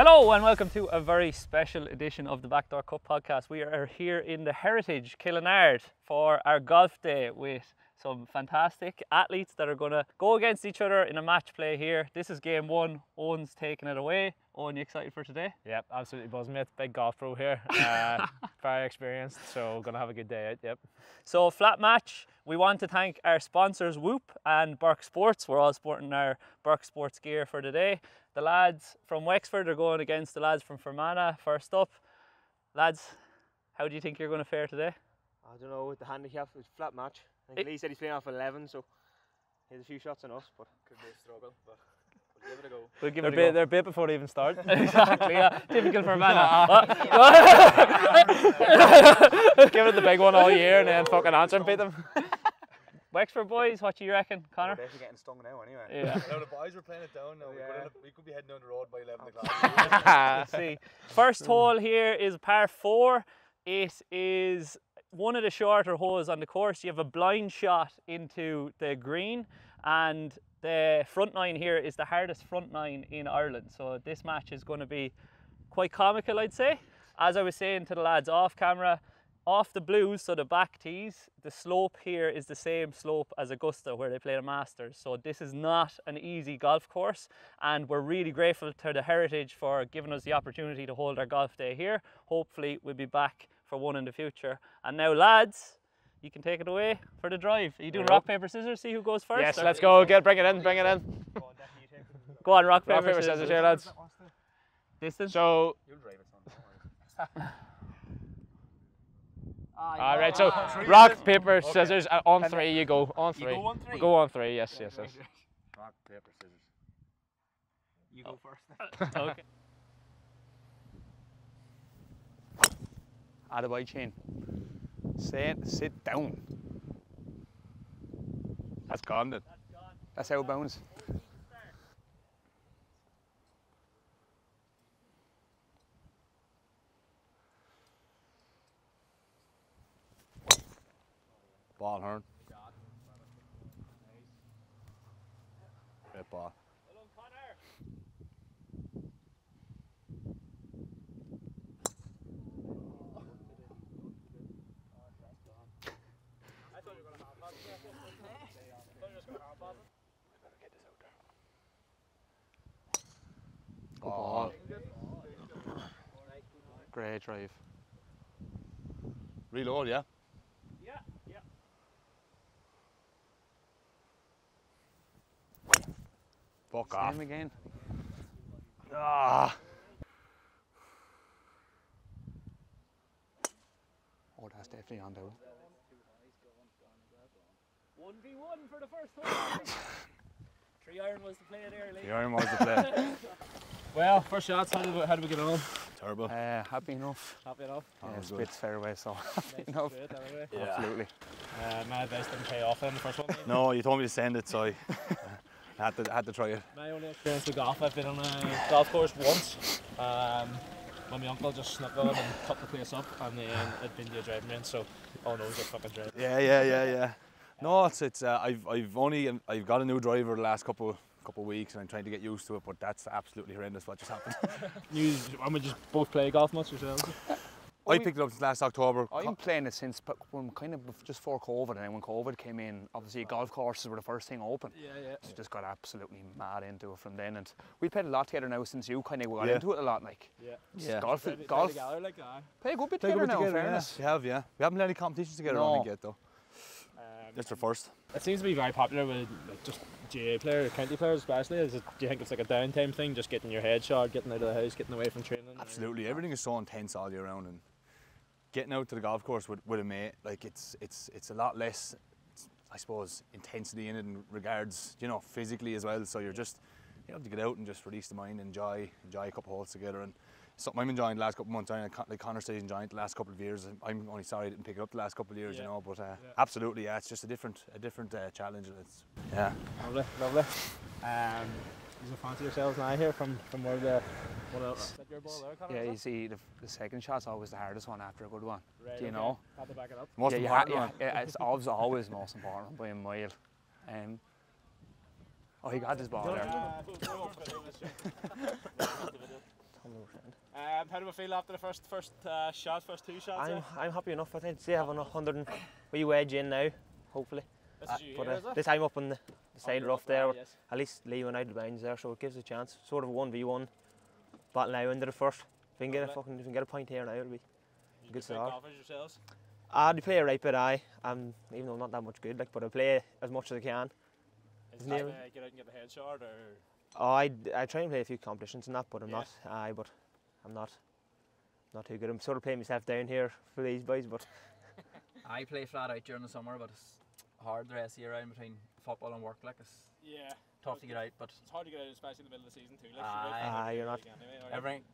Hello and welcome to a very special edition of the Backdoor Cut Podcast. We are here in the Heritage Killenard for our golf day with some fantastic athletes that are going to go against each other in a match play here. This is game one. Owen's taking it away. Owen, you excited for today? Yep, absolutely buzzing, mate. Big golf pro here. Very experienced, so going to have a good day out, yep. So, flat match. We want to thank our sponsors Whoop and Burke Sports. We're all sporting our Burke Sports gear for today. The lads from Wexford are going against the lads from Fermanagh first up. Lads, how do you think you're going to fare today? I don't know, with the handicap, it's a flat match. I think Lee said he's playing off 11, so he has a few shots on us, but could be a struggle, but we'll give it a go. We'll give it a go. They're a bit before they even start. Exactly, yeah. Typical Fermanagh. Give it the big one all year and then fucking Antrim beat them. Wexford boys, what do you reckon, Connor? We're basically getting stung now anyway. Yeah. No, the boys were playing it down now. Yeah. We could be heading down the road by 11 o'clock. Let's see. First hole here is par 4. It is one of the shorter holes on the course. You have a blind shot into the green, and the front nine here is the hardest front nine in Ireland. So this match is going to be quite comical, I'd say. As I was saying to the lads off camera, off the blues, so the back tees, the slope here is the same slope as Augusta where they play the Masters. So this is not an easy golf course, and we're really grateful to the Heritage for giving us the opportunity to hold our golf day here. Hopefully we'll be back for one in the future. And now lads, you can take it away for the drive. Are you doing rock, paper, scissors? See who goes first? Yes, let's go. Bring it in. Go on, rock, Rock, paper, paper, scissors here, lads. Distance? So, You'll drive it, son. alright, so rock, paper, scissors, on 3 you go. On 3. You go on 3? Go on 3, yes. Rock, paper, scissors. You go first. Okay. Attaboy, Chain. Sit down. That's gone then. That's out of bounds. Ball, Hearne. Great ball. Ball. Great drive. Reload, yeah? Yeah. Fuck off. Same again. Ah. Oh, that's definitely on though. 1v1 for the first hole. 3 iron was the play there, Lee. The iron was the play. Well, first shots, how do we get on? Terrible. Happy enough. Happy enough? Oh, Yeah, it's good. bits fairway, so happy enough. Yeah. Absolutely. My advice didn't pay off in the first one. No, you told me to send it, so I had to try it. My only experience with golf, I've been on a golf course once. When my uncle just snuck on and cut the place up, and then it'd been to a driving range, so oh no, it's a fucking drive. Yeah. No, it's I've got a new driver the last couple weeks, and I'm trying to get used to it, but that's absolutely horrendous what just happened. And we just both play golf much yourselves? I picked it up since last October. I've been playing it since kind of just before COVID, and then when COVID came in, obviously golf courses were the first thing open. Yeah. So just got absolutely mad into it from then, and we played a lot together now since you kind of got into it a lot, like. Yeah. Golf. Play a good bit together now, in fairness. We haven't had any competitions together on it yet though. That's our first. It seems to be very popular with like, just GA players, county players especially. Do you think it's like a downtime thing, just getting your head shot, getting out of the house, getting away from training? Absolutely, everything is so intense all year round, and getting out to the golf course with a mate, like it's a lot less, I suppose, intensity in it in regards, physically as well. So you're just, to get out and just release the mind, enjoy a couple of holes together, and something I'm enjoying the last couple of months. Like Connor said, he's enjoying it the last couple of years. I'm only sorry I didn't pick it up the last couple of years, but absolutely, it's just a different challenge. And Lovely. You fancy yourselves now here from where the set your ball there, Connor? Yeah, you see, the second shot's always the hardest one after a good one. Right, Do you know? Have to back it up. most important one. Yeah, it's always the most important by a mile. Oh, he got his ball there. 100%. How do we feel after the first two shots? I'm happy enough. I think they have 100 and wee wedge in now, hopefully. This is you But here, is it? this time up on the side you're rough up there. there, yes. At least Lee went out the bounds there, so it gives a chance. Sort of a 1v1 battle now into the first. If we can get a point here now, it'll be a good start. Golfers yourselves? I play a right bit eye. Even though I'm not that much good, but I play as much as I can. Is it get out and get the headshot, or? Oh, I try and play a few competitions and that, but I'm Yeah. not. But I'm not too good. I'm sort of playing myself down here for these boys, but I play flat out during the summer, but it's hard the rest of the year round between football and work. Like, it's tough to get out, but It's hard to get out, especially in the middle of the season too. you're not.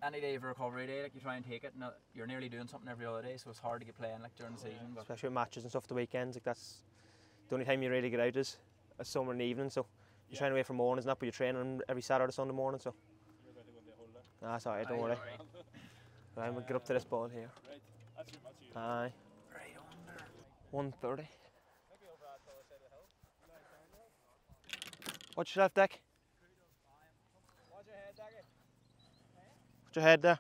any day of recovery day, like, you try and take it. And you're nearly doing something every other day, so it's hard to get playing like during the season. But Especially with matches and stuff the weekends, like that's the only time you really get out is a summer in the evening. So you're trying away from mornings, not but you're training every Saturday, Sunday morning. So You're about to go into a hole there. that's alright, don't worry. Right, we'll get up to this ball here. Right, that's you. Aye. 130. Watch yourself, Dick. Watch your head, Dagger. Watch your head there.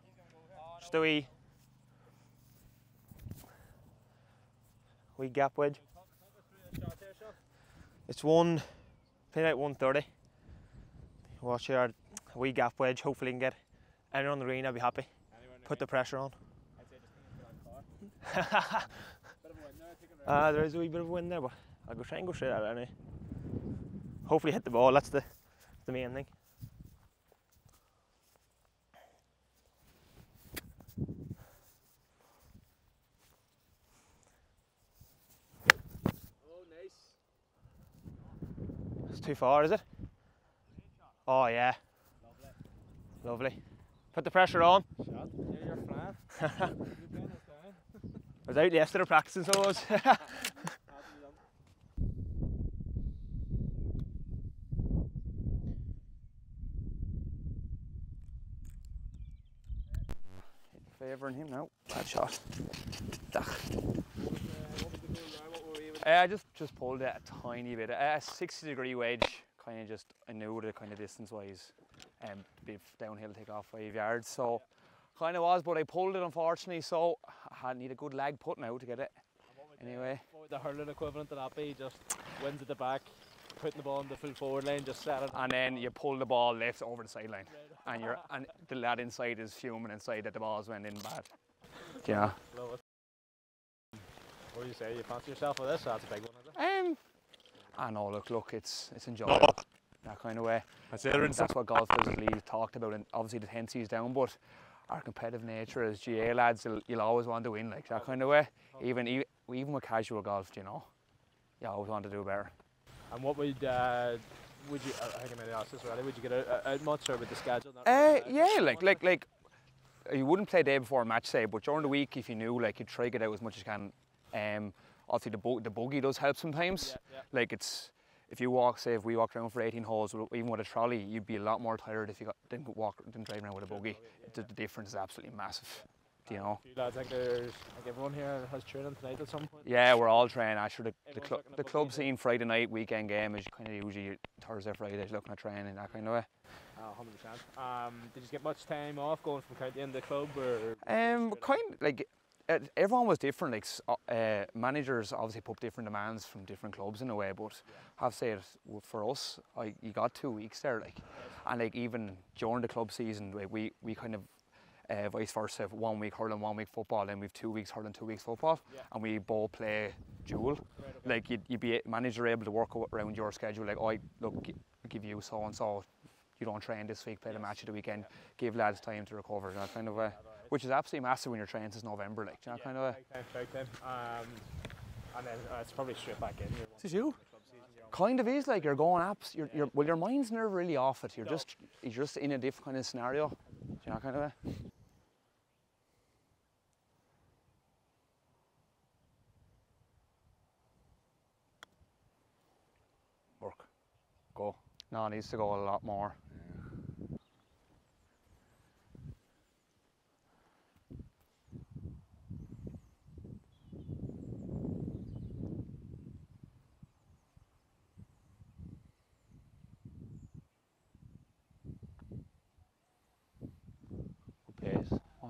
Just a wee gap wedge. It's playing out 130. Watch here, a wee gap wedge. Hopefully, you can get anyone on the green. I'll be happy. Put the pressure on. I'd say just come into that car. Bit of a wind there, taking There is a wee bit of wind there, but I'll try and go straight at it anyway. Hopefully, hit the ball. That's the main thing. Oh, nice. It's too far, is it? Oh yeah. Lovely. Put the pressure on. Shot. Yeah, you're flying. I was out yesterday practicing, so I was. Favouring him now. Bad shot. I just pulled it a tiny bit. A 60-degree wedge. Kind of I knew the kind of distance-wise, be downhill, take off 5 yards. So kind of was, but I pulled it unfortunately. So I need a good leg putt now to get it. Anyway. What would the hurling equivalent of that be? Just wins at the back, putting the ball in the full forward lane, just set it. And then you pull the ball left over the sideline, and the lad inside is fuming inside that the ball's went in bad. Yeah. Love it. What do you say? You fancy yourself with this? That's a big one, is it? I know. Look, it's enjoyable that kind of way. That's what golf is. Lee talked about, and obviously the tensity's down, but our competitive nature as GA lads, you'll always want to win, like that kind of way. Even with casual golf, you always want to do better. And what would you? I think I might ask this already. Would you get out much, or with the schedule? Yeah, like you wouldn't play day before a match, say, but during the week, if you knew, like, you'd try to get out as much as you can. Obviously the buggy does help sometimes. Like if we walked around for 18 holes, even with a trolley, you'd be a lot more tired if you didn't drive around with a buggy. The difference is absolutely massive. You know. I think everyone here has training tonight at some point. Yeah, we're all training. Actually, the club scene Friday night weekend game is kind of usually Thursday, Friday, looking at training that kind of way. 100%. Did you get much time off going from county into the club, or? Everyone was different. Like managers obviously put different demands from different clubs in a way, but I have to say for us, you got 2 weeks there, like, and like even during the club season, like we kind of vice versa, 1 week hurling, 1 week football, then we've 2 weeks hurling, 2 weeks football, and we both play dual. Like you'd be manager able to work around your schedule. Like, look, give you so and so. You don't train this week, play the match of the weekend, give lads time to recover, that kind of way. Which is absolutely massive when you're training since November, like, that kind of way. Big time. And then it's probably straight back in. This is you. Kind of is, like, you're going apps. Well, your mind's never really off it. You're just in a different kind of scenario, that kind of way. Work. Go. No, it needs to go a lot more.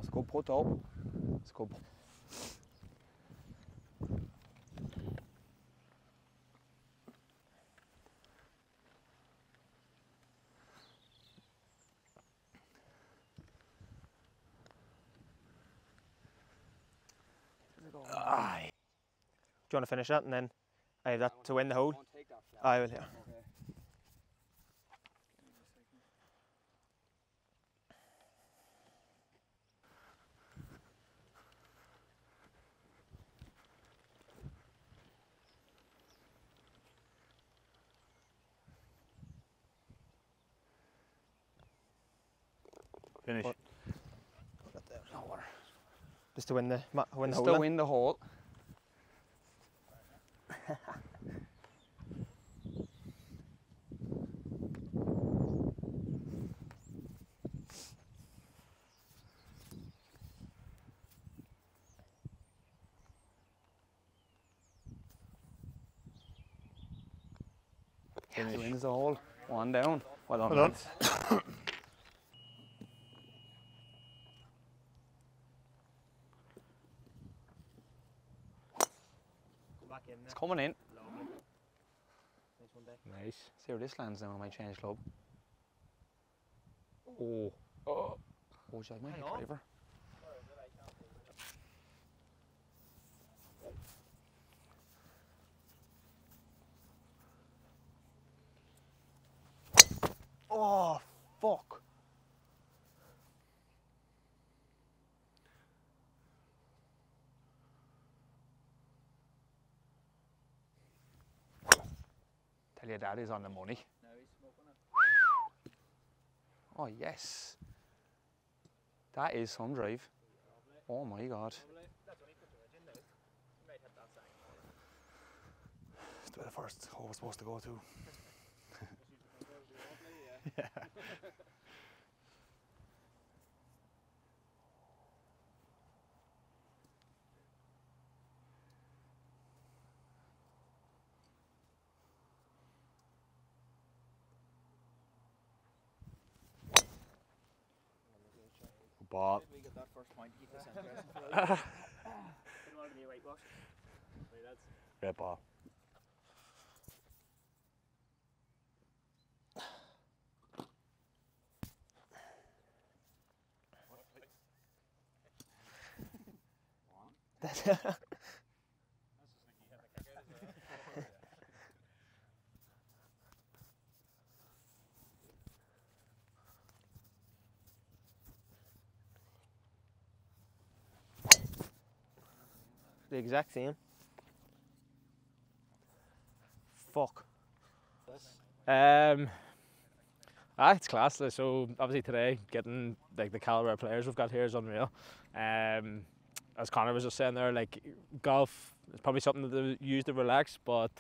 That's a good putt though. It's a good putt. Aye. Do you want to finish that and then I have that to win the hole? I will, yeah. Finish. What? No water. Just to win the hole. Just to then? win the hole. He wins the hole. One down. Well done. Well done. It's coming in. Nice. See where this lands now. I might change club. Oh. Oh. Oh, I might hit driver. Oh, fuck. Tell your dad he's on the money. Oh, yes. That is some drive. Oh, my God. It's where the first hole was supposed to go to. Yeah. Ball. We get that first point, keep this interesting. Didn't want to be a whitewash. Red ball. The exact same. Fuck. It's class. So obviously today, getting like the calibre of players we've got here is unreal. As Conor was just saying there, like golf is probably something that they use to relax, but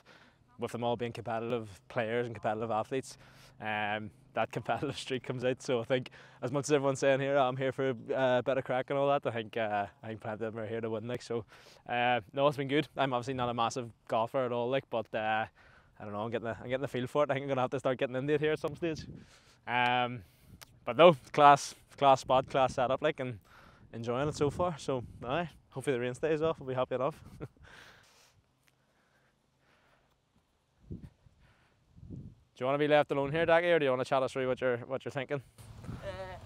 with them all being competitive players and competitive athletes, that competitive streak comes out. So I think, as much as everyone's saying here, I'm here for a bit of crack and all that. I think plenty of them are here to win. Like so, no, it's been good. I'm obviously not a massive golfer at all, like, but I don't know. I'm getting the feel for it. I think I'm gonna have to start getting into it here at some stage. But no, class spot, class setup, like, and enjoying it so far. So, aye, hopefully the rain stays off. We'll be happy enough. Do you want to be left alone here, Daggy, or do you want to chat us through what you're thinking?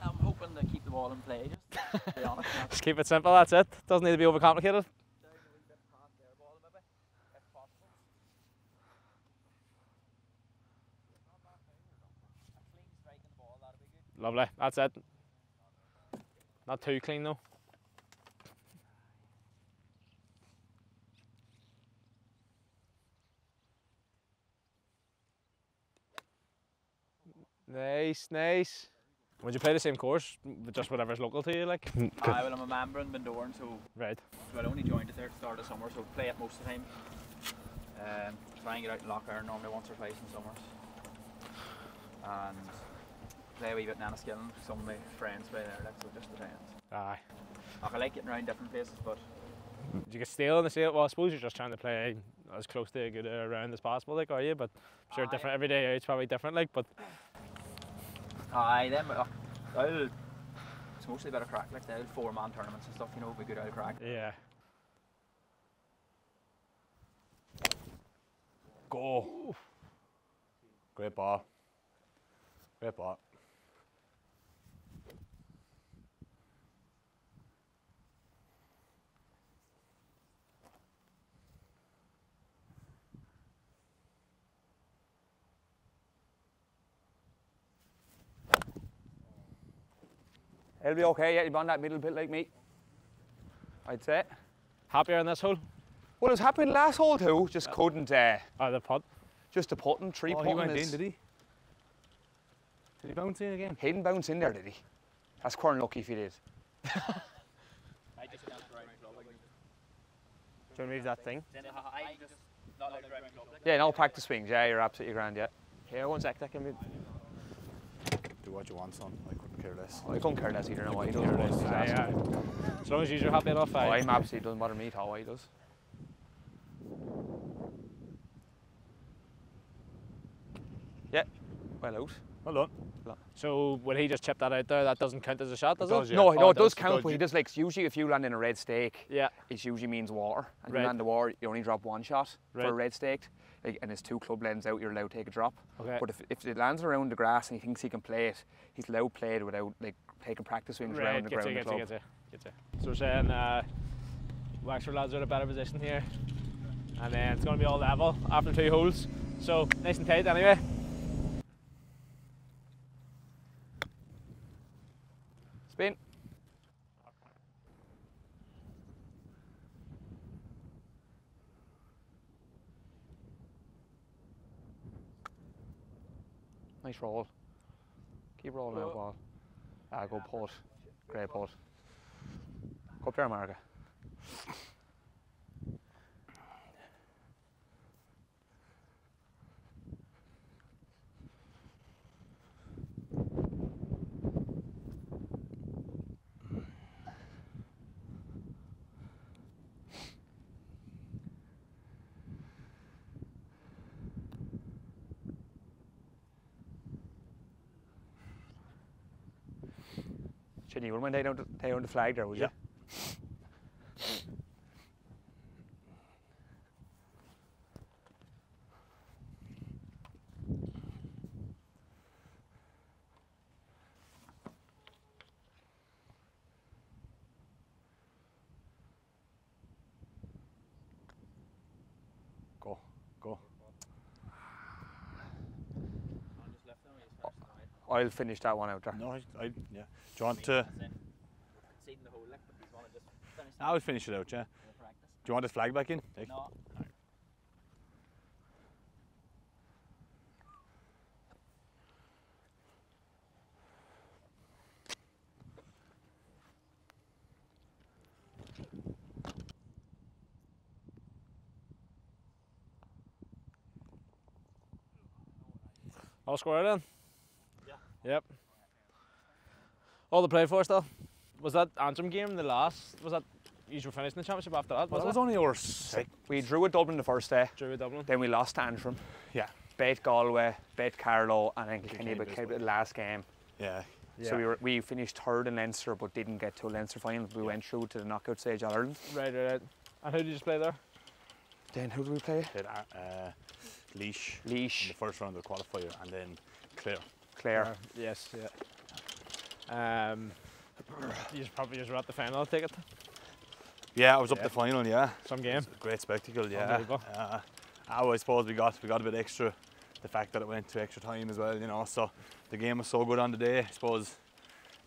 I'm hoping to keep the ball in play, just to be honest. Just keep it simple, that's it. Doesn't need to be overcomplicated. Down a wee bit past their ball, maybe, if possible. Not that thing, a clean strike in the ball, that'd be good. Lovely, that's it. Not too clean though. Nice, nice. Would you play the same course, just whatever's local to you, like? Well, I'm a member in Backdoor, so Right. I only joined at the start of summer, so play it most of the time. Try and get out in Lochar normally once or twice in summers. And play a wee bit in Enniskillen. Some of my friends play there, like, so just depends. Aye. I like getting around different places, but Do you get stale in the sale? Well, I suppose you're just trying to play as close to a good round as possible, like, are you? But I'm sure different every day. It's probably different, like, but aye, then it's it's mostly a bit of crack, like the old 4-man tournaments and stuff, you know, with good old crack. Yeah. Go. Great ball. Great ball. He'll be okay, yeah, he'll be on that middle bit like me, I'd say. Happier in this hole? Well, it was happening last hole too, just couldn't, The putt? just a putting, three Oh, putting. he went is- in, did he? Did he bounce in again? He didn't bounce in there, did he? That's quite lucky if he did. I just went down to the driving club. Like, Do you want to move that thing? I just not like the driving club. Like. Yeah, no practice swings, yeah, you're absolutely grand, yeah. Here, 1 sec, that can move. Do what you want, son. I couldn't care less. I couldn't care less either, no, he does Care what less. he's asking. As long as you're happy enough, Oh, I'm absolutely, doesn't bother me at all, he does. Yeah, well out. Well done. So will he just chip that out there? That doesn't count as a shot, does it? does, yeah. No, Oh, it does it count, does, but he just like, usually if you land in a red stake, Yeah. it usually means water. And Right. you land the water, you only drop one shot for a Right. red staked. Like, and his 2 club lens out, you're allowed to take a drop. Okay. But if it lands around the grass and he thinks he can play it, he's allowed to play it without like taking practice swings around the ground. Gets you. So we're saying Wexford lads are in a better position here. And then it's going to be all level after 2 holes. So nice and tight anyway. Spin. Nice roll. Keep rolling out, ball. Go putt. Great putt. Go up there, Marga. You wouldn't mind take down the flag there, would you? Go, go. I'll finish that one out there. No, yeah. Do you want to? I would finish it out, yeah. Do you want this flag back in? Take? No. All square then? Yeah. Yep. All the play for still? Was that Antrim game the last? Was that you were finishing the championship after that? Well, Was that was it? only our second. We drew at Dublin the first day, Drew with Dublin. then we lost to Antrim, Yeah, beat Galway, beat Carlow, and then Kilkenny Kilkenny became the last game. yeah. So we finished 3rd in Leinster, but didn't get to a Leinster final. We went through to the knockout stage at Ireland. Right. And who did you play there? Then who did we play? Did Leash in Leash, the first round of the qualifier, and then Clare. Clare. Yes. Yeah. You probably just were at the final. I take it. Yeah, I was up Yeah. the final. Yeah, Some game. It's a great spectacle. Yeah. Unbelievable. I suppose we got a bit extra. The fact that it went to extra time as well, you know. So the game was so good on the day. I suppose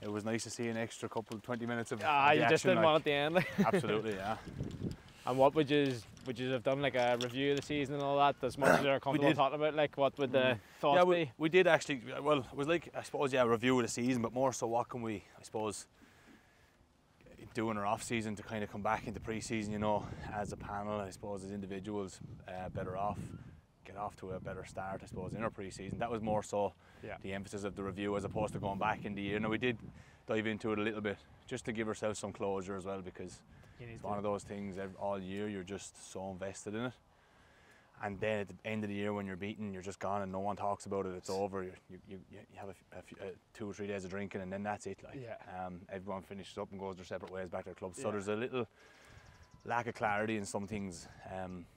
it was nice to see an extra 20 minutes of. You the just action, didn't want at the end. Like. Absolutely, yeah. And what would you have done, like a review of the season and all that? As much as you're comfortable did. talking about, like what would the thoughts Yeah, be? we did actually. Well, it was like, I suppose, yeah, a review of the season, but more so what can we, I suppose, do in our off season to kind of come back into pre-season, you know, as a panel, I suppose, as individuals, better off, get off to a better start, I suppose, in our pre-season. That was more so the emphasis of the review as opposed to going back in the year. Now we did dive into it a little bit just to give ourselves some closure as well, because it's one of those things all year you're just so invested in it. and then at the end of the year when you're beaten, you're just gone and no one talks about it. It's over. You have a few, 2 or 3 days of drinking and then that's it. Like, everyone finishes up and goes their separate ways back to their clubs. So there's a little lack of clarity in some things.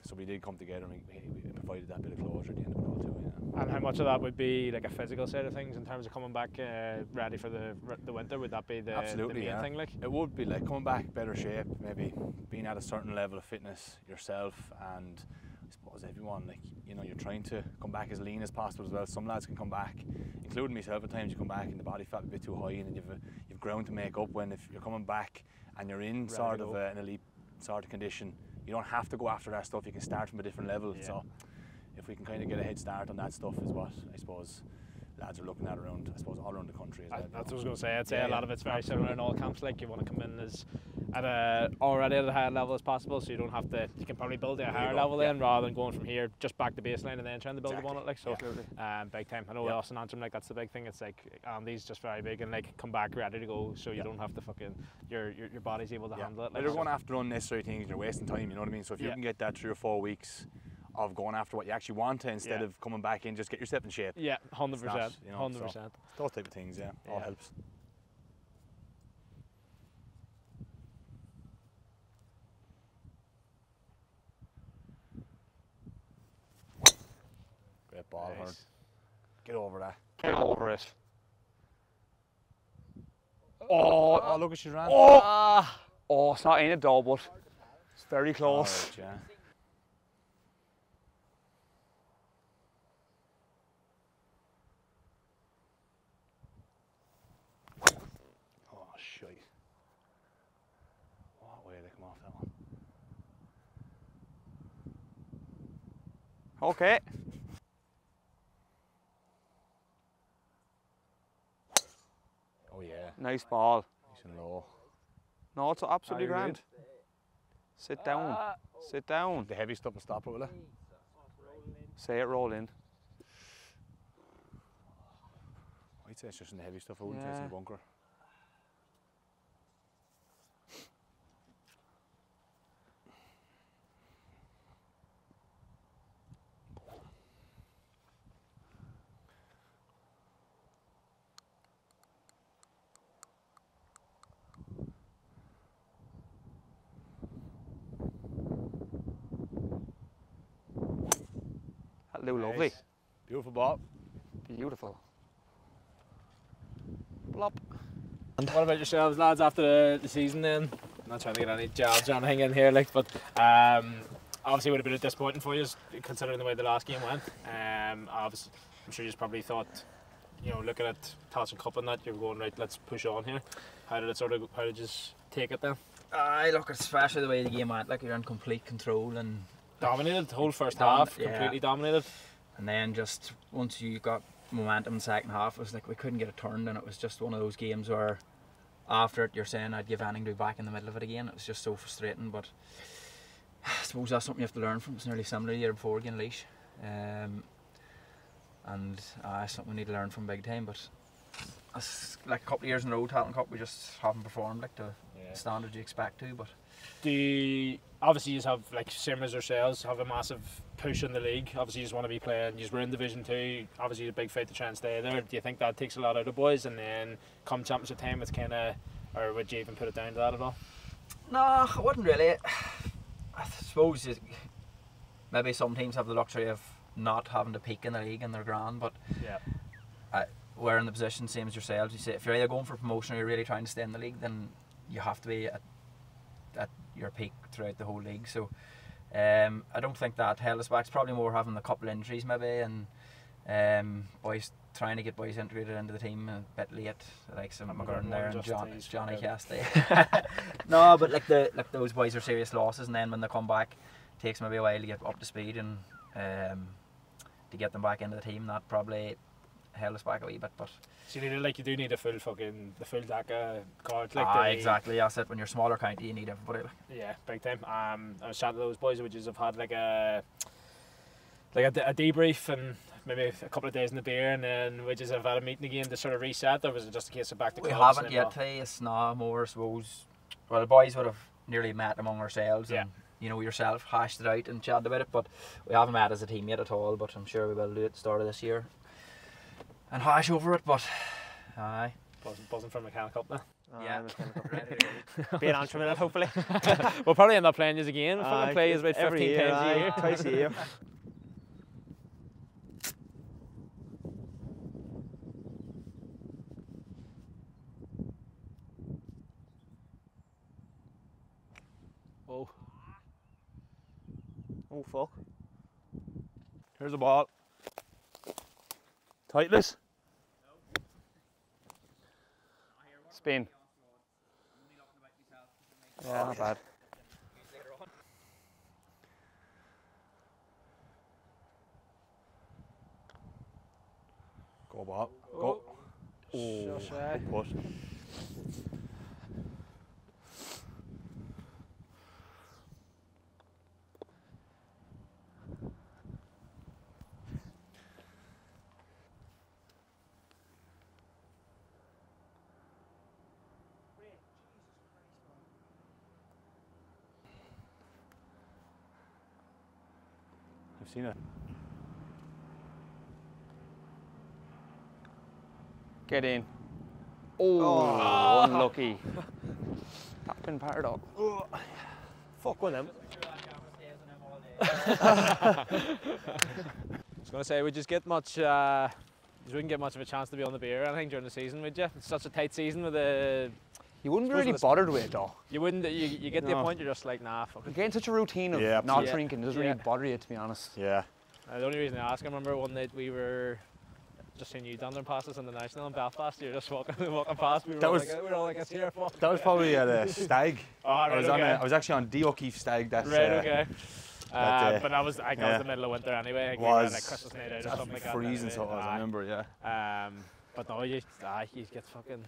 So we did come together and we provided that bit of closure at the end of it all too. And how much of that would be like a physical side of things in terms of coming back ready for the winter? Would that be the main thing? Like, it would be like coming back better shape, maybe being at a certain level of fitness yourself, and I suppose everyone, like, you know, you're trying to come back as lean as possible as well. Some lads can come back, including myself at times, you come back and the body fat a bit too high, and you've ground to make up. When if you're coming back and you're in sort of an elite sort of condition, you don't have to go after that stuff. You can start from a different level. So if we can kind of get a head start on that stuff is what I suppose lads are looking at around, I suppose, all around the country. That's what I was going to say. I'd say a lot of it's very similar in all camps. Like, you want to come in as already at a higher level as possible, so you don't have to. You can probably build at a higher level then, rather than going from here just back to baseline and then trying to build upon it. Like, so, big time. I know us in Antrim, like, that's the big thing. It's like Andy's just very big and like come back ready to go, so you don't have to fucking your body's able to handle it. Like, you're going after unnecessary things. You're wasting time. You know what I mean? So if you can get that 3 or 4 weeks of going after what you actually want to, instead of coming back in, just get yourself in shape. 100%. 100%. So those type of things, all helps. Great ball, Hearne. Get over that. Get over it. Oh, look at she ran. Oh, it's not in it though, but it's very close. Right, shite. What way they come off that one? Okay. Oh yeah. Nice ball. Nice and low. No, it's absolutely grand. Sit down. Sit down. The heavy stuff will stop it, will it? Say it, roll in. I'd say it's just in the heavy stuff. I wouldn't say it's in the bunker. That'll do lovely. Beautiful ball. Beautiful. Plop. And what about yourselves, lads, after the season then? I'm not trying to get any jobs or anything in here, like, but obviously it would have been disappointing for you considering the way the last game went. Obviously, I'm sure you probably thought, you know, looking at Towson Cup and that, you were going, right, let's push on here. How did you just take it then? Look, especially the way the game went, like, you're in complete control and dominated the whole first half, completely dominated. And then just once you got momentum in the second half, it was like we couldn't get it turned, and it was just one of those games where after it you're saying I'd give anything to be back in the middle of it again. It was just so frustrating, but I suppose that's something you have to learn from. It's nearly similar to the year before again, Leash. And it's something we need to learn from big time, but it's like a couple of years in a row, Talent Cup, we just haven't performed like the standard you expect to. But obviously you have, like, same as ourselves, have a massive push in the league. Obviously you just want to be playing, you were in Division 2, obviously a big fight to try and stay there. Do you think that takes a lot out of boys, and then come championship time it's kind of, or would you even put it down to that at all? No, I wouldn't really. I suppose maybe some teams have the luxury of not having to peak in the league and they're grand, but we're in the position same as yourselves. You say if you're either going for promotion or you're really trying to stay in the league, then you have to be at your peak throughout the whole league. So I don't think that held us back. It's probably more having a couple of injuries maybe, and boys trying to get boys integrated into the team a bit late, like some McGurn there and Johnny Casty. No, but like those boys are serious losses, and then when they come back, it takes maybe a while to get up to speed and to get them back into the team. That probably held us back a wee bit, but so you do need the full deck of cards. Like exactly. That's it. When you're smaller county, you need everybody. Yeah, big time. I was chatting to those boys, which is have had like a debrief and maybe a couple of days in the beer, and then we just have had a meeting again to sort of reset. Or was it just a case of back to clubs? We haven't yet. It's not more, I suppose. Well, the boys would have nearly met among ourselves, and you know, yourself hashed it out and chatted about it, but we haven't met as a teammate at all, but I'm sure we will do it at the start of this year and hash over it, but aye. Buzzing for McCann Cup now. Yeah. Be an Antrim in it, hopefully. We'll probably end up playing you again. We'll fucking play you about 15 every year, times a year. twice a year. Oh. Oh, fuck. Here's the ball. Tightless. Spin. Yeah, not bad. Go ball. Go. Oh, Good push. I've seen it. Get in. Oh, unlucky. Tapping paradox. Fuck one of them. I was going to say, would you get much? You wouldn't get much of a chance to be on the beer, I think, during the season, would you? It's such a tight season with the. You wouldn't be really bothered with it though. You wouldn't. You get to a point you're just like, nah, fuck You it. get in such a routine of Yeah, not absolutely. drinking. It doesn't really bother you, to be honest. Yeah. The only reason I ask, I remember one night we were just seeing you down there past us in the National in Belfast. You were just walking past. We were all like, it's here, fuck. That was probably at a stag. Right, I was actually on D. O'Keefe stag. That's Right, okay. that, But that was, I guess, the middle of winter anyway. I think It we were was like Christmas night out or something like that. freezing, so it was. I remember, yeah. But no, you get fucking.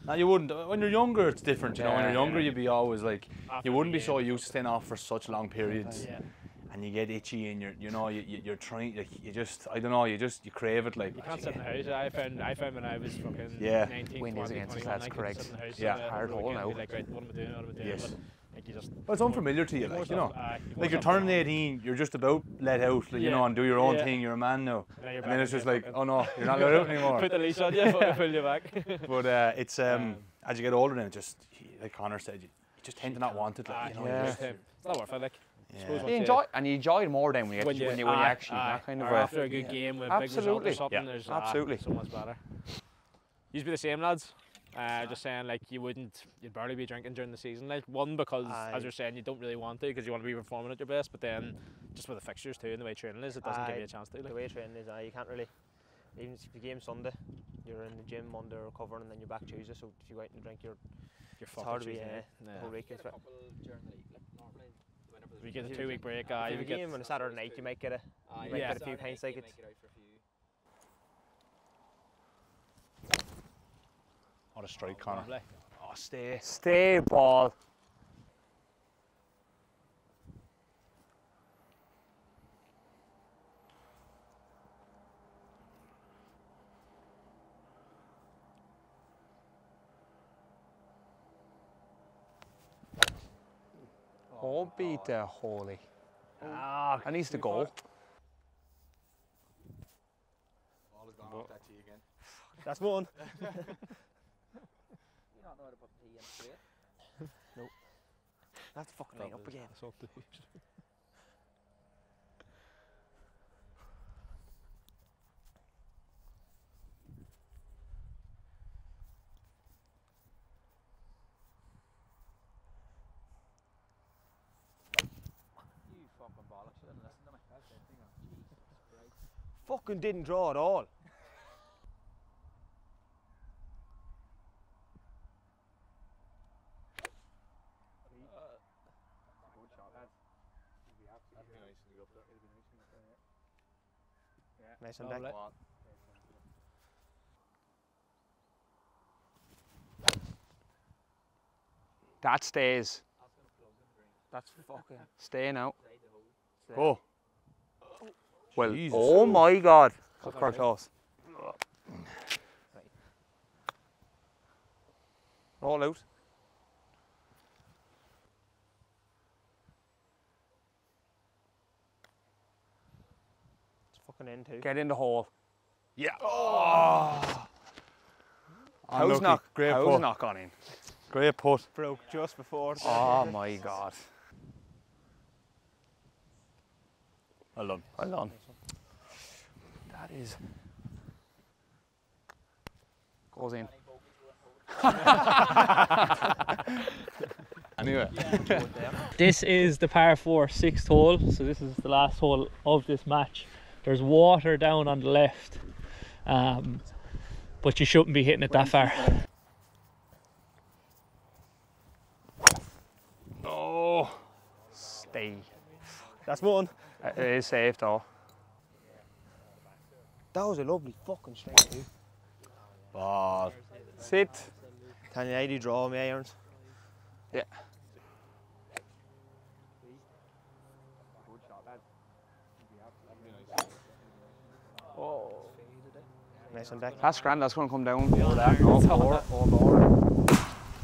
No, you wouldn't. When you're younger, it's different. You know, when you're Yeah, younger, yeah. you'd be always like, After you wouldn't the be so game. used to staying off for such long periods, Yeah. and you get itchy, and you're trying, like, you just, I don't know, you crave it, like. You can't sit in the house. I found when I was fucking Yeah. 19, Wind is 20, against us, 21, that's I couldn't correct. sit in the house. Yeah. Hard hole now. Like, right, what am I doing? What am I doing? Yes. But, like, you just. Well, it's unfamiliar to you, like, you know. Like, you're turn turning 18, you're just about let out, like, you know, and do your own Yeah. thing. You're a man now, Now you're and then back it's just again, like, fucking- oh no, you're not let out anymore. Put the leash on you, fucking pull you back. But it's as you get older, then it just, like Conor said, you just tend to not want it, like, you know. Yeah. You just, It's not worth it, like. yeah. Suppose You enjoy it more then when you aye, actually aye. that kind of Or after a good game with a big result or Absolutely. something. Yeah. There's Absolutely. so much better. You'd be the same, lads. Just saying, like, you'd barely be drinking during the season. Like, one, because as you're saying, you don't really want to because you want to be performing at your best. But then, just with the fixtures too and the way training is, it doesn't give you a chance to. The Like. way training is, you can't really. Even if the game's Sunday, you're in the gym Monday recovering, and then you're back Tuesday. So if you go out and drink, You're it's fucked hard to be Tuesday the night. whole week. It's You get a 2-week break. if you have You a get game on a Saturday night, you might get a you might yeah. get a few pints like it. What a strike, Conor. lovely. Oh, stay. Stay ball. Oh, beat the holy. Ah, That needs to go. that's one. That's fucking line up again. Fucking didn't draw at all. Nice and back. Lovely. That stays. That's fucking. Staying out. Oh. Well, Jesus. oh my God. Cut close. All out. Fucking in too. Get in the hole. Yeah. Oh. How's not gone in? Great putt. Broke just before. Oh my God. Well done. Well done. That is. Goes in. Anyway. This is the par 4 6th hole, so this is the last hole of this match. There's water down on the left, but you shouldn't be hitting it that far. Oh. Stay. That's one. It is safe though. That was a lovely fucking straight too. Ball. Sit. Can you ID draw me irons? Yeah. Oh. Nice one back. That's grand, that's going to come down.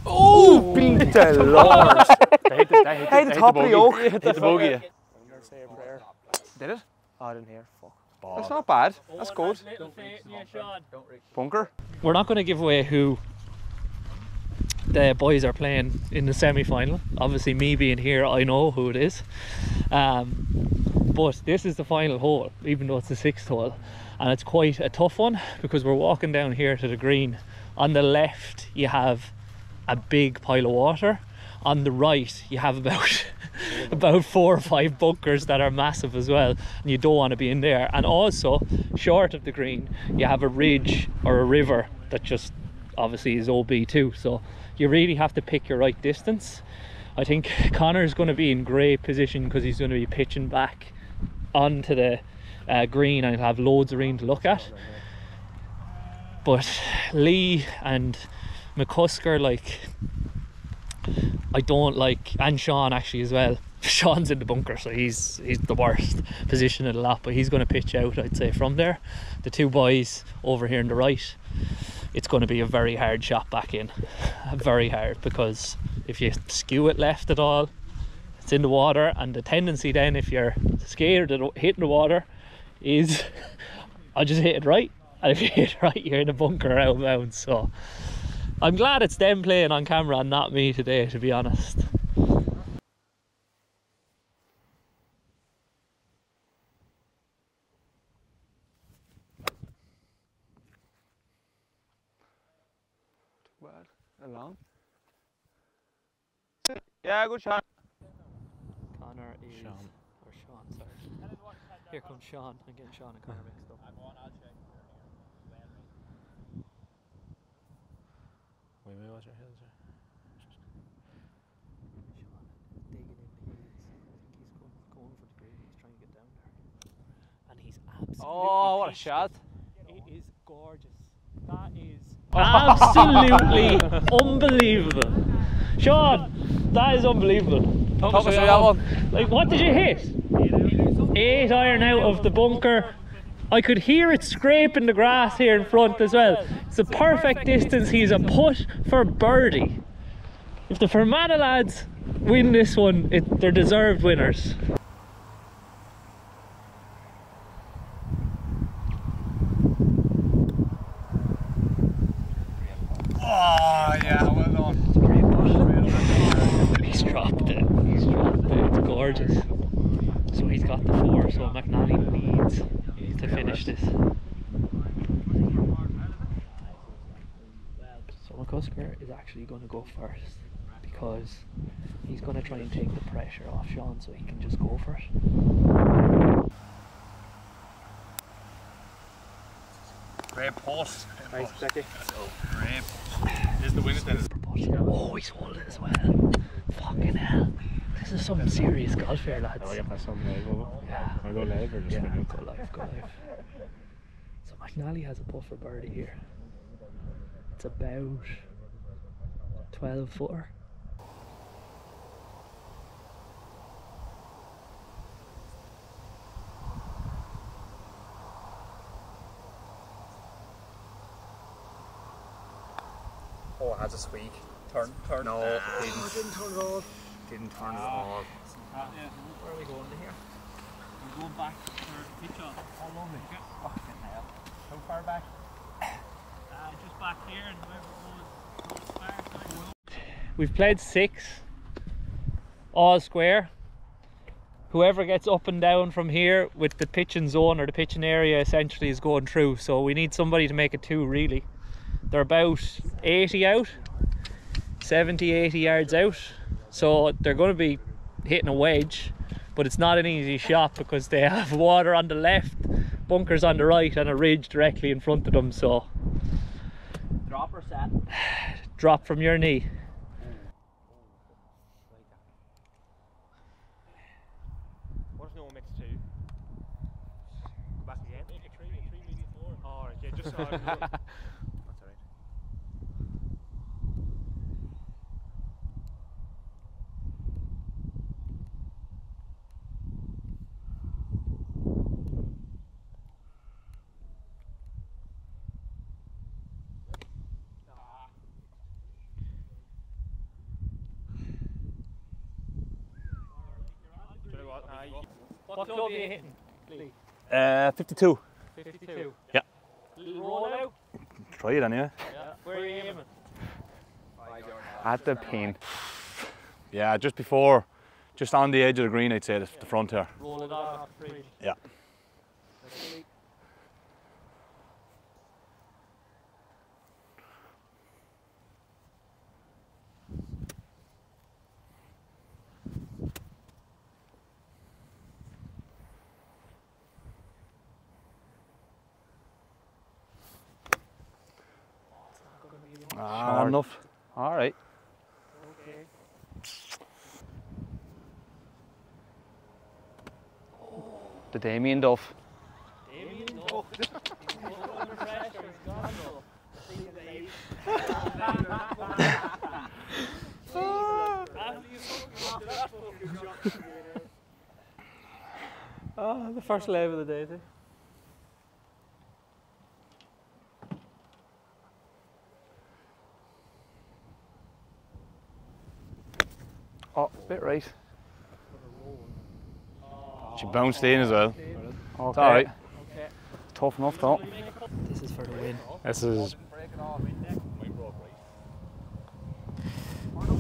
Oh, beat the Lord. Hey, the top of the oak. Hit the bogey. Say a prayer. Did it? Oh, I didn't hear. Fuck. That's not bad. That's good. Bunker. We're not going to give away who the boys are playing in the semi-final. Obviously, me being here, I know who it is. But this is the final hole, even though it's the 6th hole, and it's quite a tough one because we're walking down here to the green. On the left, you have a big pile of water. On the right, you have about 4 or 5 bunkers that are massive as well, and you don't want to be in there. And also, short of the green, you have a ridge or a river that just obviously is OB2, so you really have to pick your right distance. I think Connor's going to be in great position because he's going to be pitching back onto the green and he'll have loads of room to look at. But Lee and McCusker, like, I don't like, and Sean actually as well. Sean's in the bunker, so he's the worst position of the lot, but he's going to pitch out, I'd say, from there. The 2 boys over here on the right, it's going to be a very hard shot back in. Very hard, because if you skew it left at all, it's in the water, and the tendency then, if you're scared of hitting the water, is I'll just hit it right, and if you hit it right, you're in a bunker out of bounds. So I'm glad it's them playing on camera and not me today, to be honest. Along. Yeah, good shot. Connor is Sean. Or Sean, sorry. Here comes Sean. I'm getting Sean and Connor mixed up. Wait, what's your head, sir? Sean is digging in the heels. I think he's going for the green. He's trying to get down there. And he's absolutely Oh, what a pitched shot. It is gorgeous. That is absolutely unbelievable. Sean, that is unbelievable. Like, what did you hit? 8 iron out of the bunker. I could hear it scraping the grass here in front as well. It's a perfect distance. He's a putt for birdie. If the Fermanagh lads win this one, they're deserved winners. Oh, yeah, well done. He's dropped it. It's gorgeous. So he's got the 4, so McNally needs to finish this. So McCusker is actually going to go first because he's going to try and take the pressure off Sean so he can just go for it. Great putt. Nice, Becky. Great. This is the winner then. Oh, he's hold it as well. Fucking hell. This is some serious golf here, lads. Oh, yeah, that's something live over. Yeah. I'll go live or just Yeah, minute? go live. So McNally has a putt for birdie here. It's about 12 footer. Oh, it has a squeak. Turn. No, didn't turn it off. Didn't turn it off. Where are we going to here? We're going back for pitch off. Oh, lovely. Fucking hell. How far back? Just back here, and whoever goes far side. We've played 6, all square. Whoever gets up and down from here with the pitching zone or the pitching area essentially is going through. So we need somebody to make it 2 really. They're about 80 out, 70, 80 yards out. So they're going to be hitting a wedge, but it's not an easy shot because they have water on the left, bunkers on the right, and a ridge directly in front of them. So Drop or set? drop from your knee. What if no one makes 2? Go back again? Make it 3 maybe 4. Oh, right, yeah, just that's alright. What club are you hitting, Lee? 52. 52. Yeah. Roll out? Try it anyway. Yeah. Where are you aiming? At the pin. Yeah, just before, just on the edge of the green, I'd say the front here. Roll it off the fridge. Yeah. Not enough. All right. Okay. The Damien Duff. Damien, no. He's under pressure. He's gone though. Oh, the first lave of the day, too. Oh, bit right. She bounced in as well. Okay. It's alright. Okay. Tough enough, though. This is for the win. This is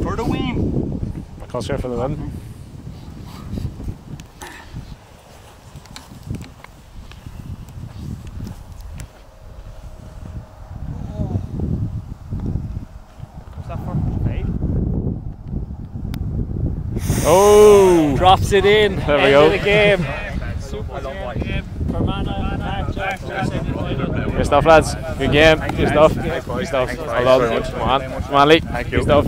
For the win! McCusker for the win. What's that for? 5? Oh! Drops it in. There we End go. of the game. Super game. Fermanagh. Good stuff, lads. Good game. Good stuff. Good stuff. Well done. Come on. Come on, Lee. Thank Good you. stuff.